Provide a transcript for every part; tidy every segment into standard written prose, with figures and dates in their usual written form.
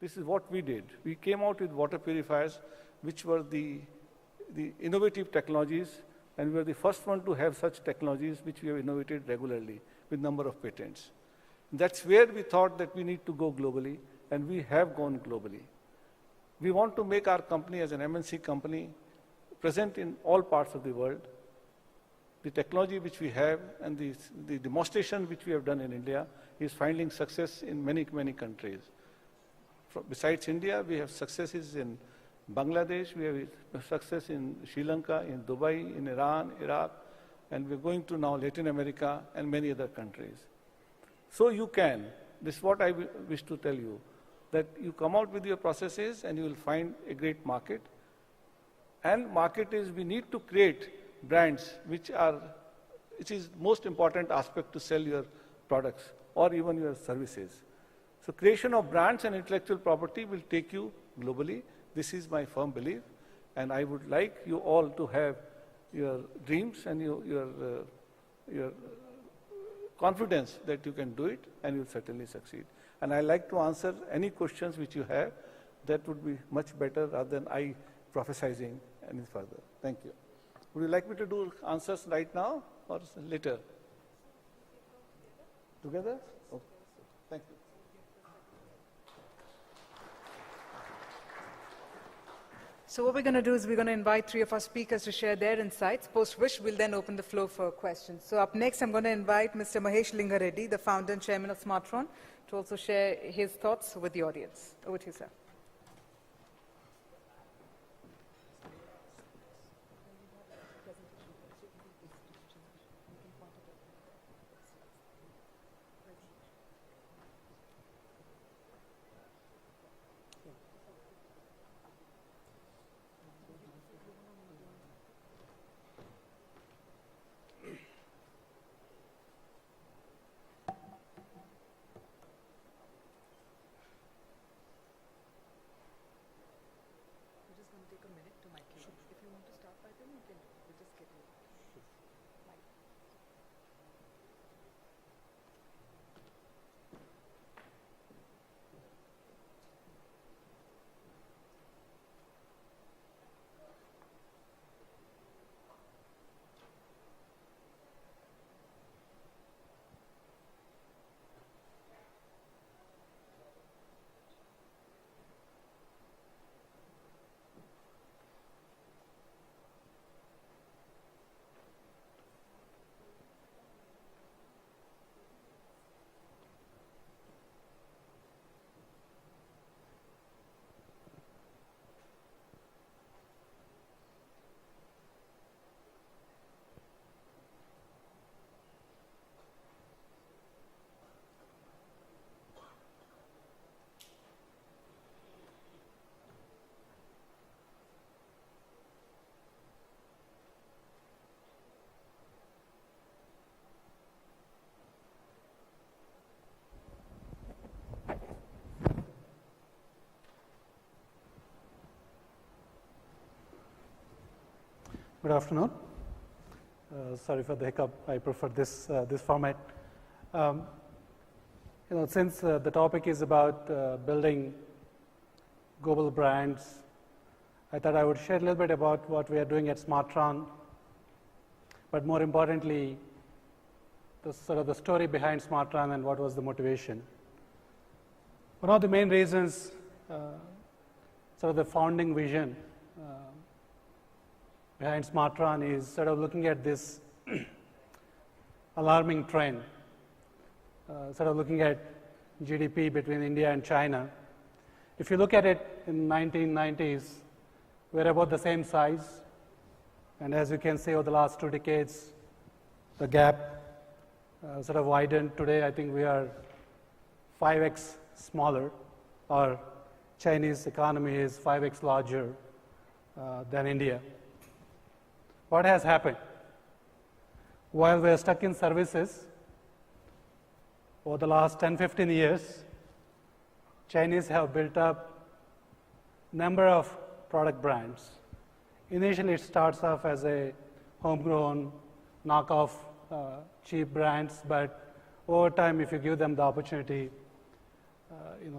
This is what we did. We came out with water purifiers, which were the innovative technologies, and we were the first one to have such technologies which we have innovated regularly with number of patents. That's where we thought that we need to go globally, and we have gone globally. We want to make our company as an MNC company present in all parts of the world. The technology which we have and the demonstration which we have done in India is finding success in many, many countries. Besides India, we have successes in Bangladesh, we have success in Sri Lanka, in Dubai, in Iran, Iraq, and we're going to now Latin America and many other countries. So you can, this is what I wish to tell you, that you come out with your processes and you will find a great market. And market is, we need to create brands which is most important aspect to sell your products or even your services. So creation of brands and intellectual property will take you globally. This is my firm belief, and I would like you all to have your dreams and your confidence that you can do it, and you'll certainly succeed. And I like to answer any questions which you have. That would be much better rather than I prophesizing any further. Thank you. Would you like me to do answers right now or later? Together? Okay. Thank you. So what we're going to do is we're going to invite three of our speakers to share their insights, post which we'll then open the floor for questions. So up next, I'm going to invite Mr. Mahesh Lingareddy, the founder and chairman of Smartron, to also share his thoughts with the audience. Over to you, sir. Good afternoon. Sorry for the hiccup. I prefer this format. Since the topic is about building global brands, I thought I would share a little bit about what we are doing at Smartron, but more importantly, the story behind Smartron and what was the motivation. One of the main reasons, the founding vision behind Smartron is looking at this alarming trend, looking at GDP between India and China. If you look at it in the 1990s, we're about the same size, and as you can see over the last 2 decades, the gap widened. Today, I think we are 5x smaller. Our Chinese economy is 5x larger than India. What has happened? While we're stuck in services, over the last 10-15 years, Chinese have built up number of product brands. Initially, it starts off as a homegrown, knockoff, cheap brands, but over time, if you give them the opportunity,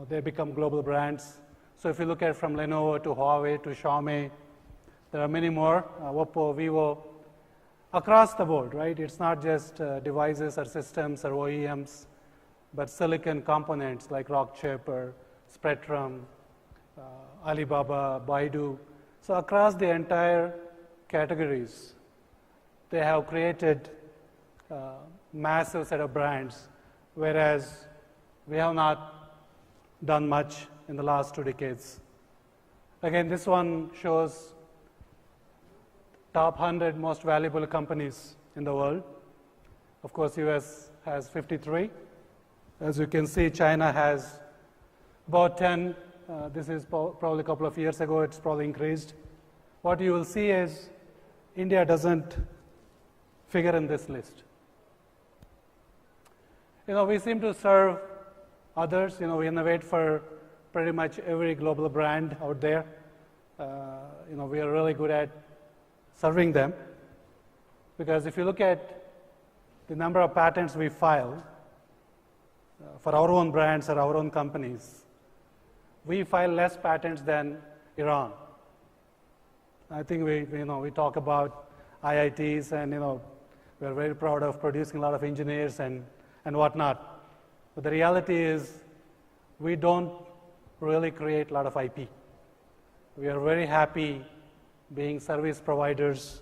they become global brands. So if you look at from Lenovo to Huawei to Xiaomi, there are many more, Oppo, Vivo, across the board, right? It's not just devices or systems or OEMs, but silicon components like Rockchip or Spectrum, Alibaba, Baidu. So across the entire categories, they have created massive set of brands, whereas we have not done much in the last 2 decades. Again, this one shows top 100 most valuable companies in the world. Of course, US has 53. As you can see, China has about 10. This is probably a couple of years ago. It's probably increased. What you will see is India doesn't figure in this list. We seem to serve others. We innovate for pretty much every global brand out there. We are really good at serving them, because if you look at the number of patents we file for our own brands or our own companies, we file less patents than Iran. I think we talk about IITs, and we are very proud of producing a lot of engineers and whatnot. But the reality is we don't really create a lot of IP. We are very happy being service providers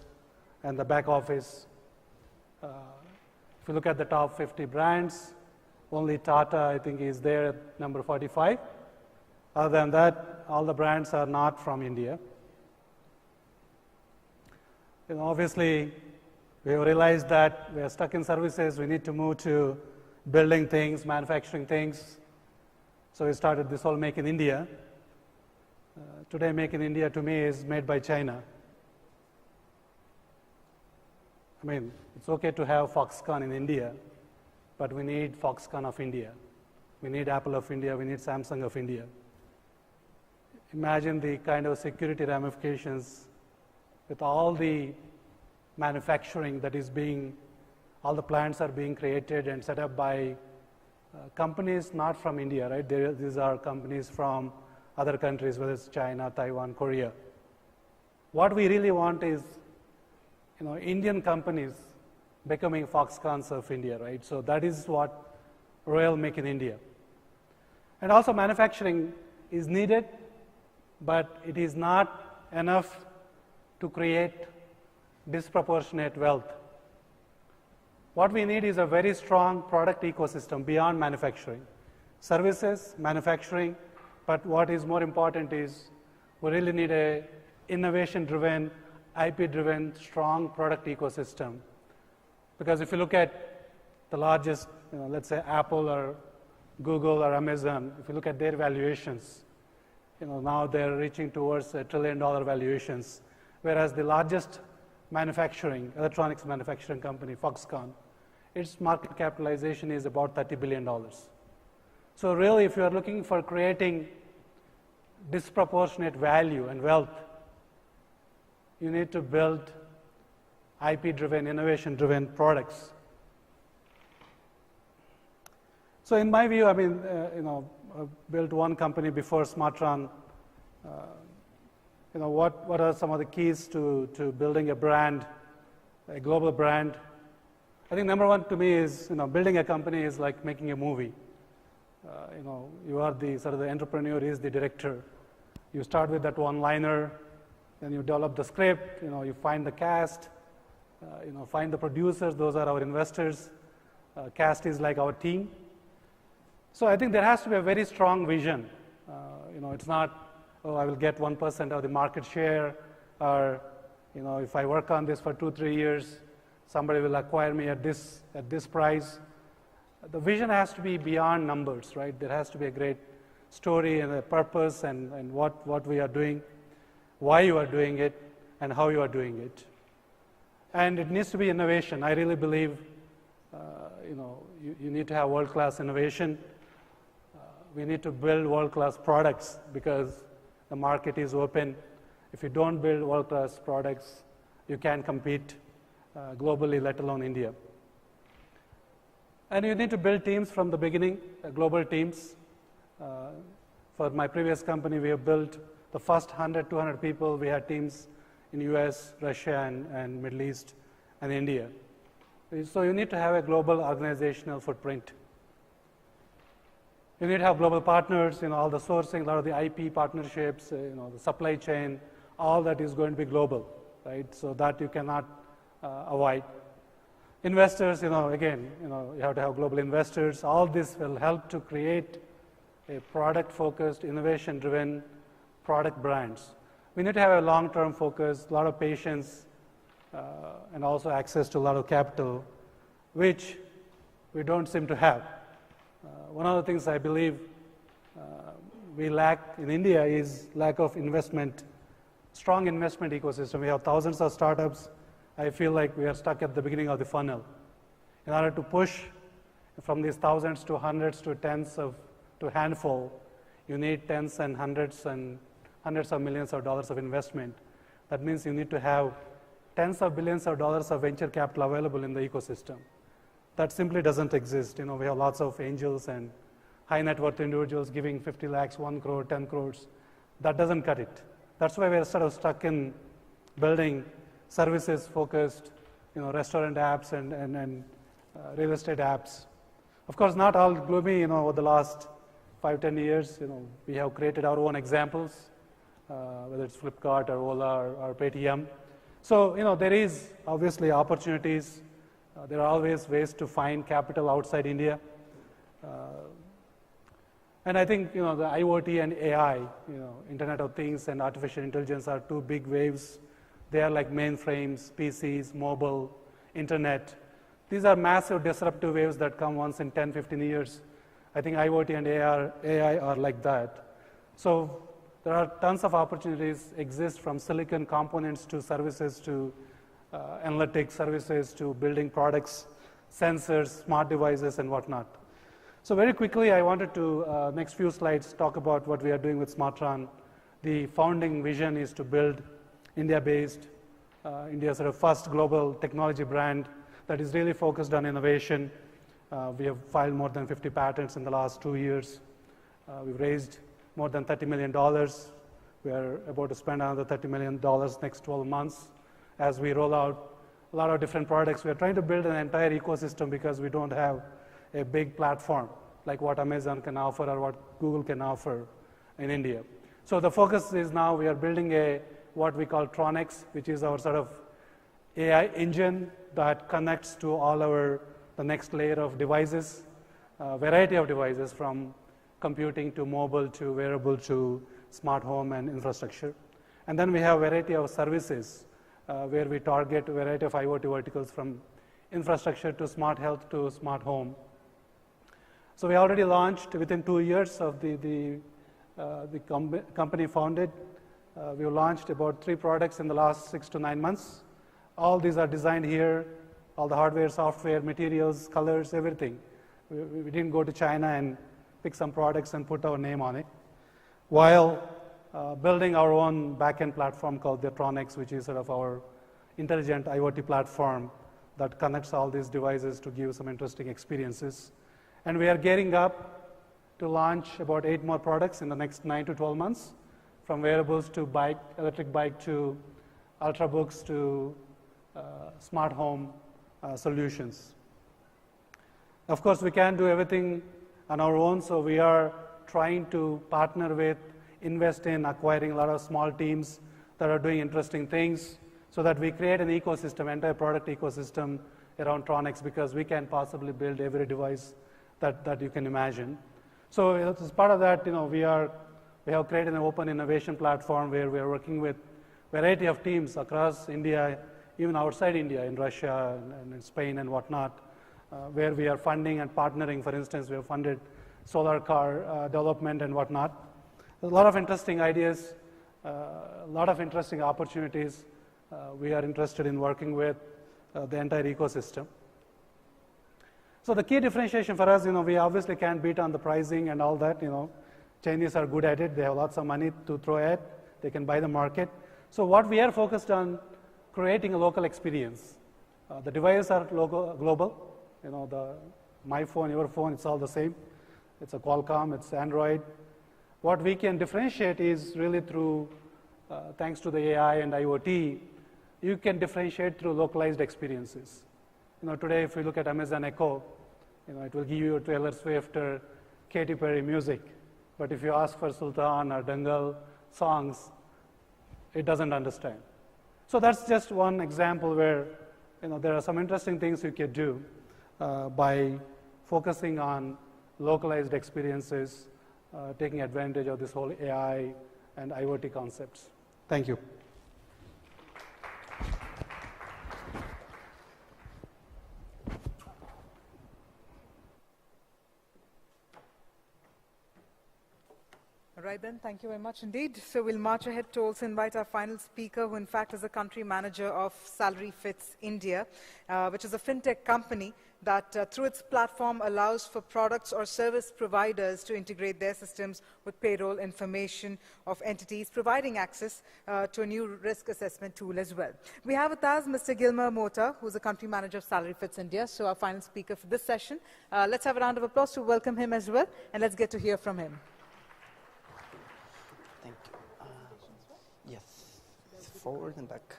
and the back office. If you look at the top 50 brands, only Tata, I think, is there at number 45. Other than that, all the brands are not from India. Obviously, we have realized that we are stuck in services. We need to move to building things, manufacturing things. So we started this whole Make in India. Today, Make in India to me is made by China. I mean, it's okay to have Foxconn in India, but we need Foxconn of India. We need Apple of India. We need Samsung of India. Imagine the kind of security ramifications with all the manufacturing that is all the plants are being created and set up by companies not from India, right? These are companies from other countries, whether it's China, Taiwan, Korea. What we really want is, Indian companies becoming Foxconns of India, right? So that is what Royal Make in India. And also manufacturing is needed, but it is not enough to create disproportionate wealth. What we need is a very strong product ecosystem beyond manufacturing. Services, manufacturing, but what is more important is we really need a innovation-driven, IP-driven, strong product ecosystem. Because if you look at the largest, let's say Apple or Google or Amazon, if you look at their valuations, now they're reaching towards $1 trillion valuations, whereas the largest electronics manufacturing company, Foxconn, its market capitalization is about $30 billion. So really, if you are looking for creating disproportionate value and wealth, you need to build IP-driven, innovation-driven products. So in my view, I built one company before Smartron. What are some of the keys to building a brand, a global brand? I think number one to me is, building a company is like making a movie. You are the entrepreneur is the director. You start with that one-liner, then you develop the script, you find the cast, find the producers, those are our investors. Cast is like our team. So I think there has to be a very strong vision. It's not, I will get 1% of the market share, or if I work on this for 2-3 years, somebody will acquire me at this price. The vision has to be beyond numbers, right? There has to be a great story and a purpose and what we are doing, why you are doing it, and how you are doing it. And it needs to be innovation. I really believe you need to have world-class innovation. We need to build world-class products because the market is open. If you don't build world-class products, you can't compete globally, let alone India. And you need to build teams from the beginning, global teams. For my previous company, we have built the first 100, 200 people. We had teams in US, Russia, and Middle East, and India. So you need to have a global organizational footprint. You need to have global partners, all the sourcing, a lot of the IP partnerships, the supply chain, all that is going to be global, right? So that you cannot avoid. Investors, again, you have to have global investors. All this will help to create a product-focused, innovation-driven product brands. We need to have a long-term focus, a lot of patience, and also access to a lot of capital, which we don't seem to have. One of the things I believe we lack in India is lack of investment, strong investment ecosystem. We have thousands of startups. I feel like we are stuck at the beginning of the funnel. In order to push from these thousands to hundreds to tens to handful, you need tens and hundreds of millions of dollars of investment. That means you need to have tens of billions of dollars of venture capital available in the ecosystem. That simply doesn't exist. We have lots of angels and high net worth individuals giving 50 lakhs, 1 crore, 10 crores. That doesn't cut it. That's why we're sort of stuck in building services focused, restaurant apps and real estate apps. Of course, not all gloomy. Over the last 5-10 years, we have created our own examples, whether it's Flipkart or Ola or Paytm. So, there is obviously opportunities. There are always ways to find capital outside India. And I think, the IoT and AI, Internet of Things and artificial intelligence are two big waves. They are like mainframes, PCs, mobile, internet. These are massive disruptive waves that come once in 10, 15 years. I think IoT and AI are like that. So there are tons of opportunities exist from silicon components to services to analytics services to building products, sensors, smart devices, and whatnot. So very quickly, I wanted to, next few slides, talk about what we are doing with Smartron. The founding vision is to build India-based, India's sort of first global technology brand that is really focused on innovation. We have filed more than 50 patents in the last 2 years. We've raised more than $30 million. We are about to spend another $30 million next 12 months as we roll out a lot of different products. We are trying to build an entire ecosystem because we don't have a big platform like what Amazon can offer or what Google can offer in India. So the focus is now we are building what we call Tronex, which is our sort of AI engine that connects to all the next layer of devices, variety of devices from computing to mobile to wearable to smart home and infrastructure. And then we have a variety of services where we target a variety of IoT verticals from infrastructure to smart health to smart home. So we already launched within 2 years of the company founded. We launched about 3 products in the last 6 to 9 months. All these are designed here, all the hardware, software, materials, colors, everything. We didn't go to China and pick some products and put our name on it, while building our own back-end platform called the Tronex, which is sort of our intelligent IoT platform that connects all these devices to give some interesting experiences. And we are gearing up to launch about 8 more products in the next 9 to 12 months, from wearables to bike, electric bike to ultrabooks to smart home solutions. Of course, we can't do everything on our own, so we are trying to partner with, invest in acquiring a lot of small teams that are doing interesting things so that we create an ecosystem, entire product ecosystem around Tronex, because we can possibly build every device that you can imagine. So as part of that, we have created an open innovation platform where we are working with a variety of teams across India, even outside India, in Russia and in Spain and whatnot, where we are funding and partnering. For instance, we have funded solar car development and whatnot. There's a lot of interesting ideas, a lot of interesting opportunities. We are interested in working with the entire ecosystem. So the key differentiation for us, we obviously can't beat on the pricing and all that. Chinese are good at it. They have lots of money to throw at. They can buy the market. So what we are focused on, creating a local experience. The devices are global. My phone, your phone, it's all the same. it's a Qualcomm, it's Android. What we can differentiate is really through, thanks to the AI and IoT, you can differentiate through localized experiences. Today if we look at Amazon Echo, it will give you Taylor Swift or Katy Perry music. But if you ask for Sultan or Dangal songs, it doesn't understand. So that's just one example where there are some interesting things you can do by focusing on localized experiences, taking advantage of this whole AI and IoT concepts. Thank you. All right then, thank you very much indeed. So we'll march ahead to also invite our final speaker, who in fact is the country manager of SalaryFits India, which is a fintech company that through its platform allows for products or service providers to integrate their systems with payroll information of entities, providing access to a new risk assessment tool as well. We have with us Mr. Guilherme Mota, who's the country manager of SalaryFits India, so our final speaker for this session. Let's have a round of applause to welcome him as well, and let's get to hear from him. Thank you. Yes, forward and back.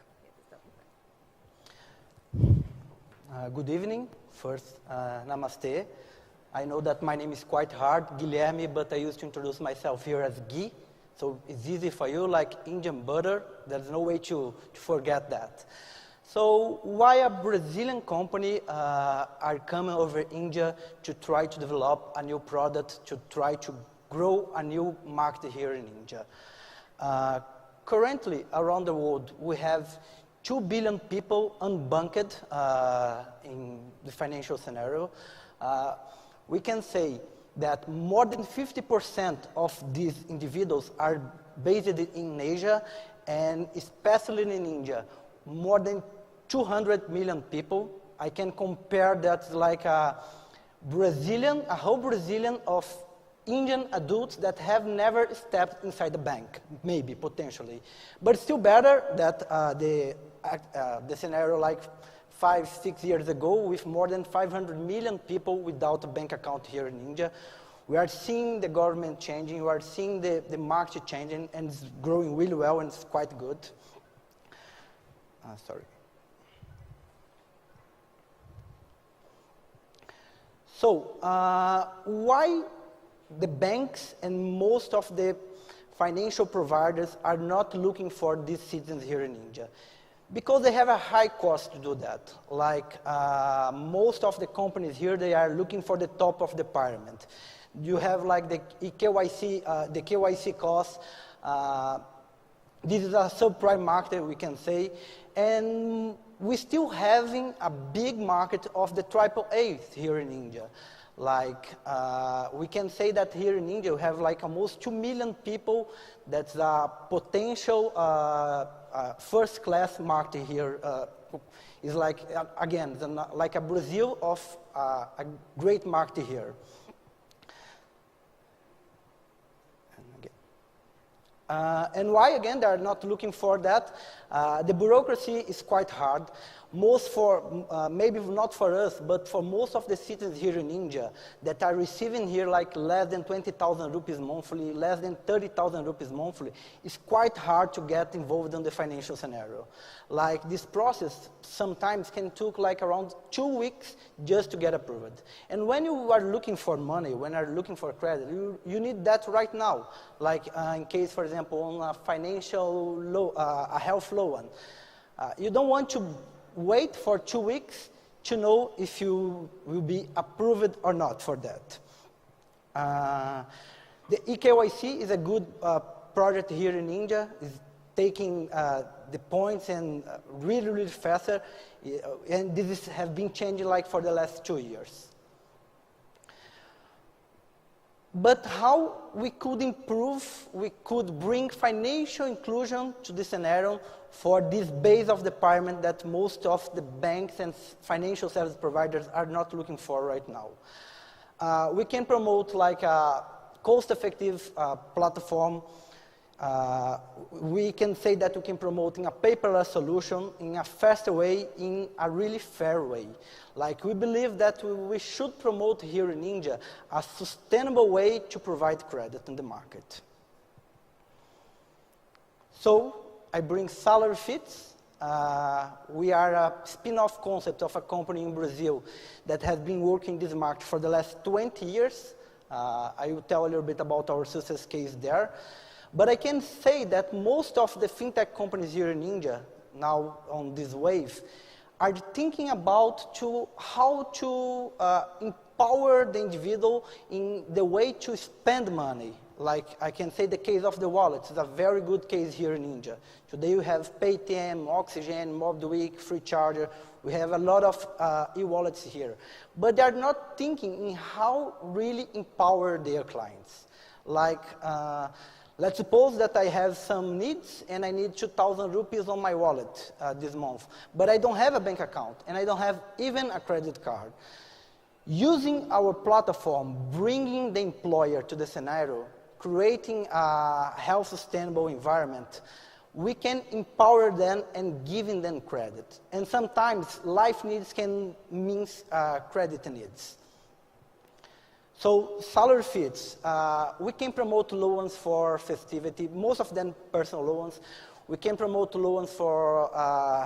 Good evening. First, namaste. I know that my name is quite hard, Guilherme, but I used to introduce myself here as Gui, so it's easy for you, like Indian butter. There's no way to forget that. So why a Brazilian company are coming over India to try to develop a new product, to try to grow a new market here in India? Currently, around the world, we have 2 billion people unbanked in the financial scenario. We can say that more than 50% of these individuals are based in Asia, and especially in India, more than 200 million people. I can compare that like a whole Brazilian of Indian adults that have never stepped inside the bank, maybe, potentially. But still better that the scenario like 5-6 years ago, with more than 500 million people without a bank account here in India. We are seeing the government changing, we are seeing the market changing, and it's growing really well, and it's quite good. Sorry. So, why the banks and most of the financial providers are not looking for these citizens here in India? Because they have a high cost to do that. Like most of the companies here, they are looking for the top of the pyramid. You have like the KYC costs. This is a subprime market, we can say. And we're still having a big market of the AAAs here in India. Like, we can say that here in India, we have like almost 2 million people. That's a potential first-class market here. It's like, again, like a Brazil of a great market here. And why, again, they are not looking for that? The bureaucracy is quite hard. Maybe not for us, but for most of the citizens here in India that are receiving here like less than 20,000 rupees monthly, less than 30,000 rupees monthly, it's quite hard to get involved in the financial scenario. Like this process sometimes can take like around 2 weeks just to get approved. And when you are looking for money, when you are looking for credit, you need that right now. Like in case, for example, on a financial loan, a health loan, you don't want to wait for 2 weeks to know if you will be approved or not for that. The eKYC is a good project here in India. It's taking the points and really, really faster. And this has been changing like for the last 2 years. But how we could improve, we could bring financial inclusion to the scenario for this base of the pyramid that most of the banks and financial service providers are not looking for right now. We can promote like a cost-effective platform. We can say that we can promote in a paperless solution in a faster way, in a really fair way. Like, we believe that we should promote here in India a sustainable way to provide credit in the market. So I bring SalaryFits. We are a spin-off concept of a company in Brazil that has been working in this market for the last 20 years. I will tell a little bit about our success case there. But I can say that most of the fintech companies here in India, now on this wave, are thinking about how to empower the individual in the way to spend money. Like, I can say the case of the wallets is a very good case here in India. Today we have Paytm, Oxygen, Mob the Week, Free Charger. We have a lot of e-wallets here. But they're not thinking in how really empower their clients. Like, let's suppose that I have some needs and I need 2,000 rupees on my wallet this month. But I don't have a bank account and I don't have even a credit card. Using our platform, bringing the employer to the scenario, creating a health sustainable environment, we can empower them and giving them credit. And sometimes life needs can mean credit needs. So SalaryFits, we can promote loans for festivity, most of them personal loans. We can promote loans for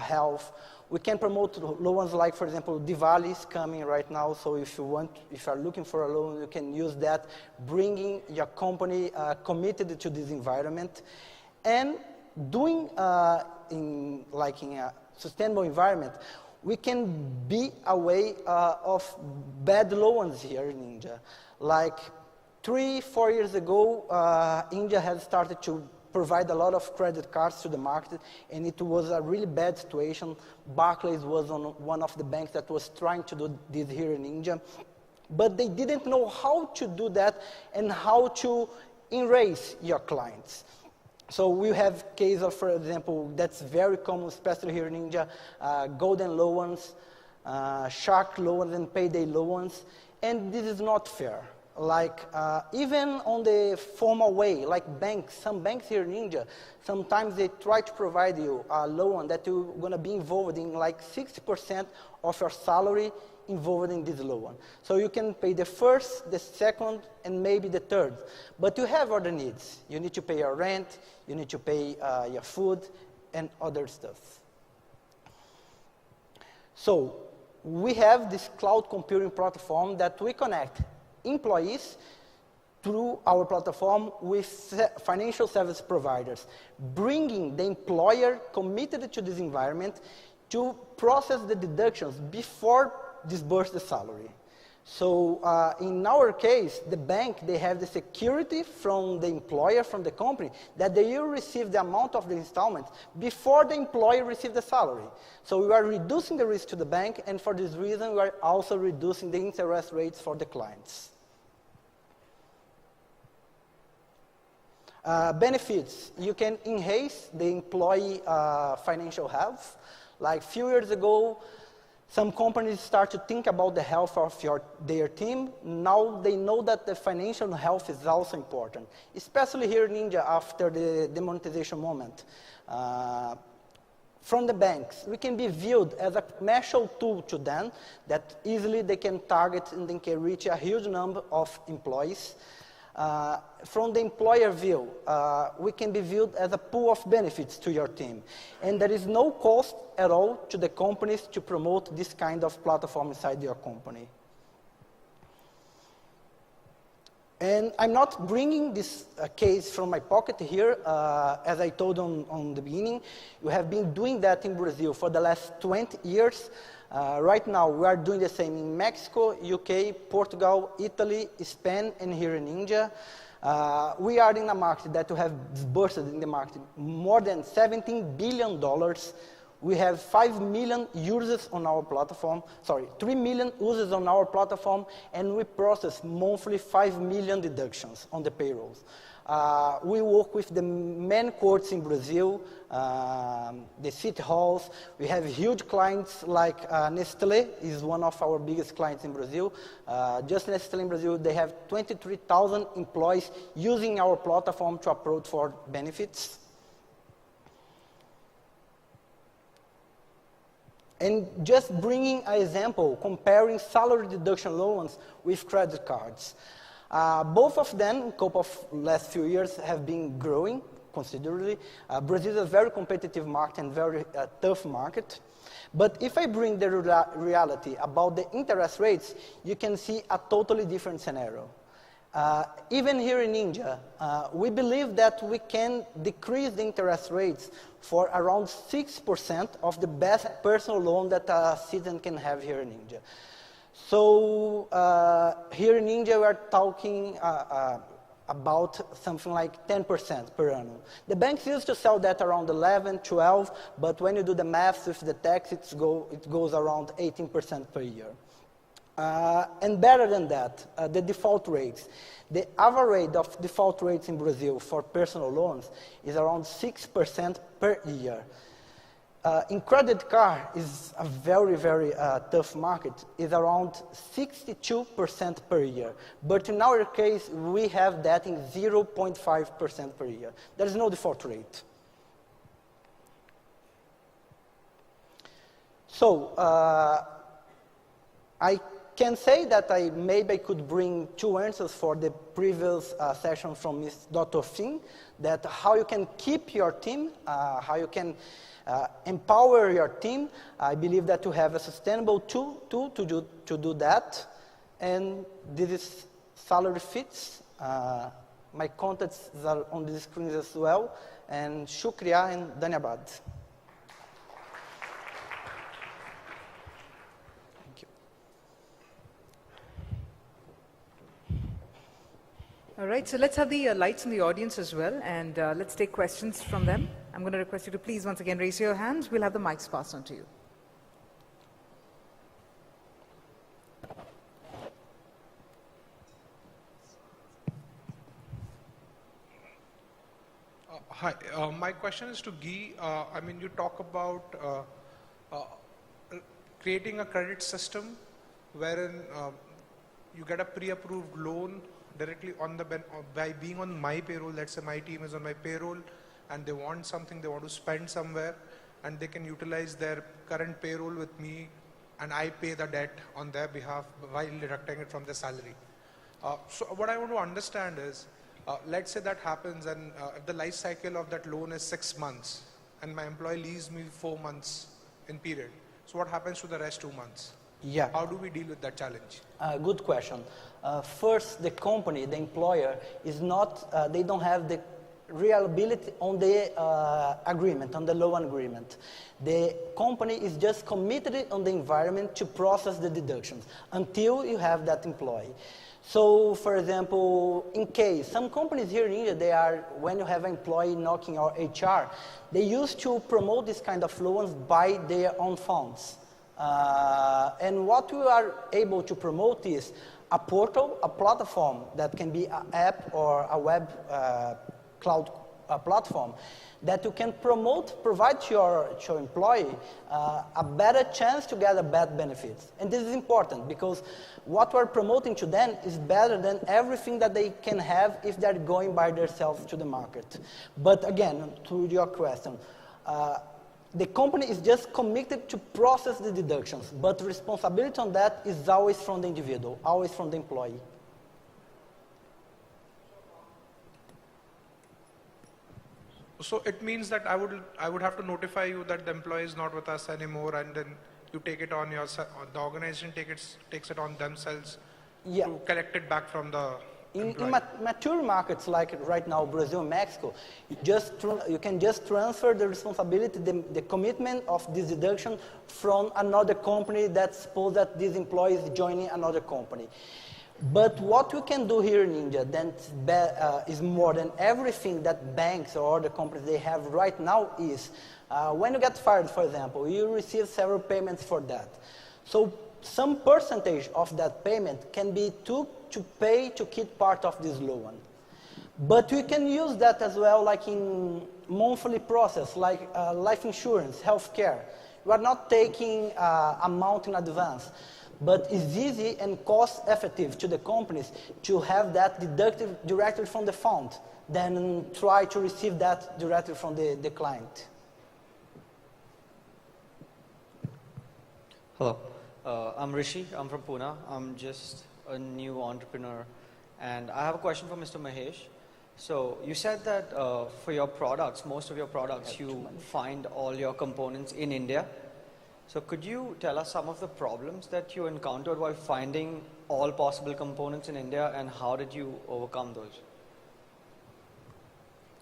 health. We can promote loans like, for example, Diwali is coming right now, so if you are looking for a loan, you can use that, bringing your company committed to this environment. And doing in a sustainable environment, we can be away of bad loans here in India. Like 3-4 years ago, India had started to provide a lot of credit cards to the market, and it was a really bad situation. Barclays was one of the banks that was trying to do this here in India, but they didn't know how to do that and how to erase your clients. So we have case of, for example, that's very common, especially here in India, golden loans, shark loans, and payday loans, and this is not fair. Like, even on the formal way, like banks, some banks here in India, sometimes they try to provide you a loan that you're going to be involved in like 60% of your salary involved in this loan. So you can pay the first, the second, and maybe the third. But you have other needs. You need to pay your rent, you need to pay your food, and other stuff. So we have this cloud computing platform that we connect employees through our platform with financial service providers, bringing the employer committed to this environment to process the deductions before disburse the salary. So in our case, the bank, they have the security from the employer, from the company, that they will receive the amount of the installment before the employer receives the salary. So we are reducing the risk to the bank, and for this reason, we are also reducing the interest rates for the clients. Benefits, you can enhance the employee financial health. Like a few years ago, some companies start to think about the health of their team. Now they know that the financial health is also important, especially here in India after the demonetization moment. From the banks, we can be viewed as a commercial tool to them that easily they can target and they can reach a huge number of employees. From the employer view, we can be viewed as a pool of benefits to your team. And there is no cost at all to the companies to promote this kind of platform inside your company. And I'm not bringing this case from my pocket here. As I told on the beginning, we have been doing that in Brazil for the last 20 years. Right now, we are doing the same in Mexico, UK, Portugal, Italy, Spain, and here in India. We are in a market that we have disbursed in the market more than $17 billion. We have 5 million users on our platform, 3 million users on our platform, and we process monthly 5 million deductions on the payrolls. We work with the main courts in Brazil, the city halls. We have huge clients like Nestlé is one of our biggest clients in Brazil. Just Nestlé in Brazil, they have 23,000 employees using our platform to approach for benefits. And just bringing an example, comparing salary deduction loans with credit cards. Both of them, in a couple of last few years, have been growing considerably. Brazil is a very competitive market and very tough market. But if I bring the reality about the interest rates, you can see a totally different scenario. Even here in India, we believe that we can decrease the interest rates for around 6% of the best personal loan that a citizen can have here in India. So here in India, we are talking about something like 10% per annum. The banks used to sell that around 11, 12, but when you do the math with the tax, it goes around 18% per year. And better than that, the default rates. The average of default rates in Brazil for personal loans is around 6% per year. In credit card is a very, very tough market. It's around 62% per year. But in our case, we have that in 0.5% per year. There is no default rate. So I can say that maybe I could bring two answers for the previous session from Ms. Dr. Finn, that how you can keep your team, how you can empower your team. I believe that you have a sustainable tool to do that. And this is SalaryFits. My contacts are on the screen as well. And Shukriya and Dhanyabad. All right, so let's have the lights in the audience as well, and let's take questions from them. I'm going to request you to please once again raise your hands. We'll have the mics passed on to you. Hi, my question is to Guy. I mean, you talk about creating a credit system wherein you get a pre-approved loan directly on the by being on my payroll. Let's say my team is on my payroll and they want something, they want to spend somewhere, and they can utilize their current payroll with me, and I pay the debt on their behalf while deducting it from their salary. So what I want to understand is, let's say that happens, and if the life cycle of that loan is 6 months and my employee leaves me 4 months in period, so what happens to the rest 2 months? Yeah. How do we deal with that challenge? Good question. First, the company, the employer, is not, they don't have the reliability on the agreement, on the loan agreement. The company is just committed on the environment to process the deductions until you have that employee. So, for example, in case, some companies here in India, they are, when you have an employee knocking our HR, they used to promote this kind of loans by their own funds. And what we are able to promote is a portal, a platform that can be an app or a web cloud platform that you can promote, provide to your employee a better chance to get a better benefits. And this is important because what we're promoting to them is better than everything that they can have if they're going by themselves to the market. But again, to your question, the company is just committed to process the deductions, but responsibility on that is always from the individual, always from the employee. So it means that I would have to notify you that the employee is not with us anymore, and then you take it on yourself, the organization takes it on themselves to collect it back from the In mature markets like right now, Brazil and Mexico, you can just transfer the responsibility, the commitment of this deduction from another company. That's suppose that this employee is joining another company. But what we can do here in India is more than everything that banks or other companies they have right now is, when you get fired, for example, you receive several payments for that. So some percentage of that payment can be took to pay to keep part of this loan. But we can use that as well, like in monthly process, like life insurance, healthcare. We are not taking amount in advance, but it's easy and cost effective to the companies to have that deducted directly from the fund than try to receive that directly from the client. Hello, I'm Rishi. I'm from Pune. I'm just a new entrepreneur, and I have a question for Mr. Mahesh. So you said that for your products, most of your products, you find all your components in India. So could you tell us some of the problems that you encountered while finding all possible components in India, and how did you overcome those?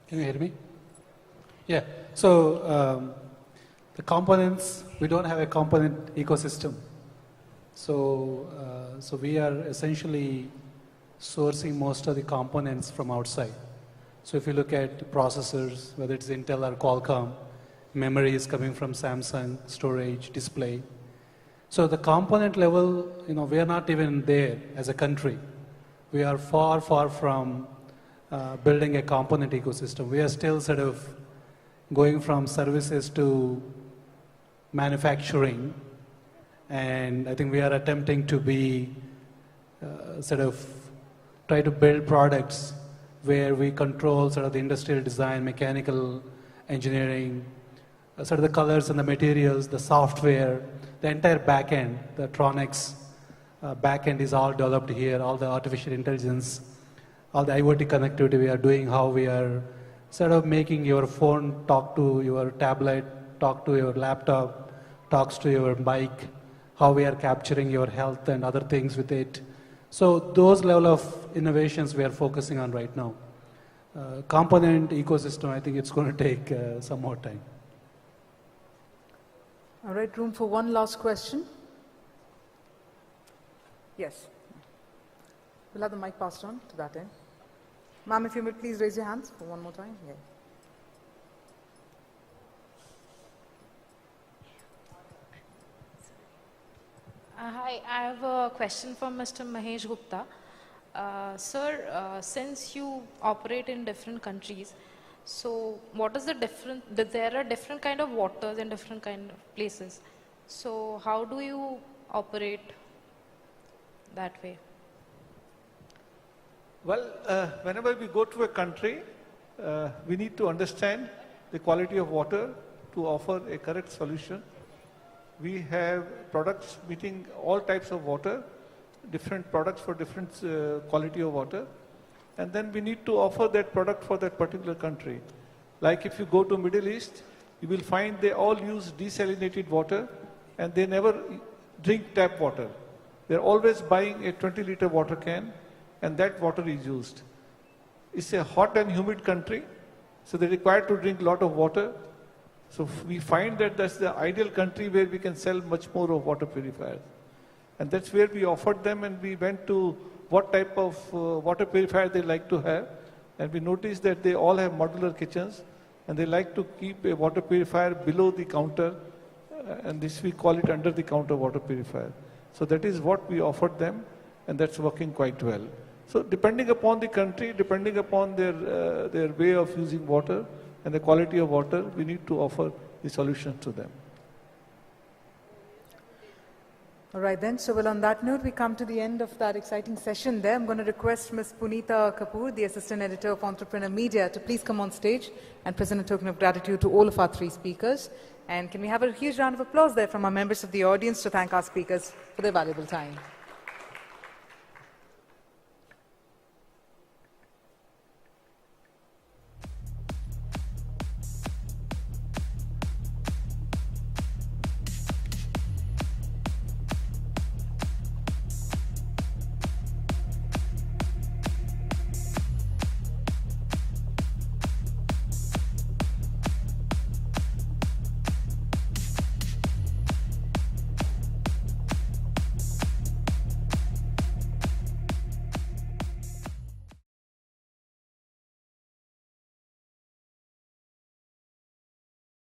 Can you hear me? Yeah. So the components, we don't have a component ecosystem. So we are essentially sourcing most of the components from outside. So if you look at processors, whether it's Intel or Qualcomm, memory is coming from Samsung, storage, display. So the component level, we are not even there as a country. We are far, far from building a component ecosystem. We are still sort of going from services to manufacturing, and I think we are attempting to be sort of try to build products where we control sort of the industrial design, mechanical engineering, sort of the colors and the materials, the software, the entire backend, the Tronics backend is all developed here, all the artificial intelligence, all the IoT connectivity we are doing, how we are sort of making your phone talk to your tablet, talk to your laptop, talks to your bike, how we are capturing your health and other things with it. So those level of innovations we are focusing on right now. Component ecosystem, I think it's going to take some more time. All right, room for one last question. Yes. We'll have the mic passed on to that end. Ma'am, if you may please raise your hands for one more time. Yeah. Hi, I have a question for Mr. Mahesh Gupta. Sir, since you operate in different countries, so what is the difference? There are different kind of waters in different kind of places. So how do you operate that way? Well, whenever we go to a country, we need to understand the quality of water to offer a correct solution. We have products meeting all types of water, different products for different quality of water, and then we need to offer that product for that particular country. Like if you go to Middle East, you will find they all use desalinated water and they never drink tap water. They're always buying a 20-liter water can and that water is used. It's a hot and humid country, so they're required to drink a lot of water. So we find that that's the ideal country where we can sell much more of water purifiers. And that's where we offered them, and we went to what type of water purifier they like to have. And we noticed that they all have modular kitchens and they like to keep a water purifier below the counter, and this we call it under the counter water purifier. So that is what we offered them, and that's working quite well. So depending upon the country, depending upon their way of using water and the quality of water, we need to offer the solutions to them. All right then, so well on that note, we come to the end of that exciting session there. I'm going to request Ms. Punita Kapoor, the Assistant Editor of Entrepreneur Media, to please come on stage and present a token of gratitude to all of our three speakers. And can we have a huge round of applause there from our members of the audience to thank our speakers for their valuable time.